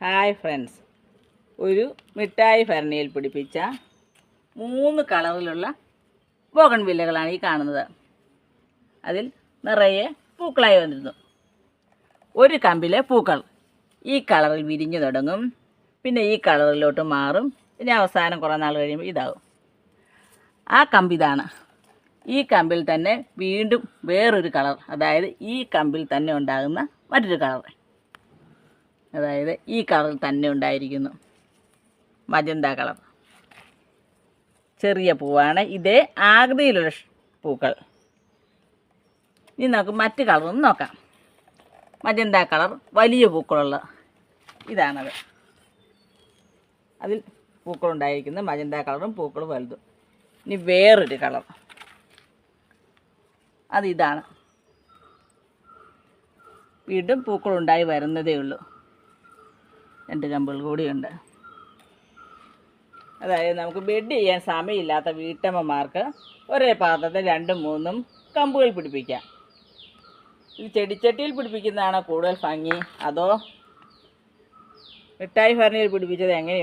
Hi friends, ഒരു മിഠായി ഭരണിയിൽ പിടിപ്പിച്ച 3 കളറിലുള്ള ബോഗൺവില്ലകളാണ് ഈ കാണുന്നത്. അതിൽ നിറയെ പൂക്കളായി വന്നിരുന്നു. ഒരു കമ്പിലെ പൂക്കൾ ഈ കളറിൽ വിരിഞ്ഞു തുടങ്ങും, പിന്നെ ഈ കളറിലോട്ട് മാറും, പിന്നെ അവസാനം കുറേ നാൾ കഴിയുമ്പോൾ ഇതാവും. ആ കമ്പിതാണ്. ഈ കമ്പിൽ തന്നെ വീണ്ടും വേറൊരു കളർ, അതായത് ഈ കമ്പിൽ തന്നെ ഉണ്ടാകുന്ന മറ്റൊരു കളർ, അതായത് ഈ കളറിൽ തന്നെ ഉണ്ടായിരിക്കുന്നു, മജന്ത കളർ. ചെറിയ പൂവാണ്, ഇതേ ആകൃതിയിലുള്ള പൂക്കൾ. ഇനി നമുക്ക് മറ്റ് കളറൊന്ന് നോക്കാം. മജന്ത കളർ വലിയ പൂക്കളുള്ള ഇതാണത്. അതിൽ പൂക്കളുണ്ടായിരിക്കുന്നത് മജന്ത കളറും പൂക്കൾ വലുതും. ഇനി വേറൊരു കളർ, അതിതാണ്. വീണ്ടും പൂക്കളുണ്ടായി വരുന്നതേ ഉള്ളൂ. 2 കമ്പുകൾ കൂടിയുണ്ട്. അതായത് നമുക്ക് ബെഡ് ചെയ്യാൻ സമയമില്ലാത്ത വീട്ടമ്മമാർക്ക് ഒരേ പാത്രത്തിൽ 2ഉം 3ഉം കമ്പുകൾ പിടിപ്പിക്കാം. ഇത് ചെടിച്ചട്ടിയിൽ പിടിപ്പിക്കുന്നതാണോ കൂടുതൽ ഭംഗി, അതോ മിഠായി ഭരണിയിൽ പിടിപ്പിച്ചത് എങ്ങനെയുണ്ട്?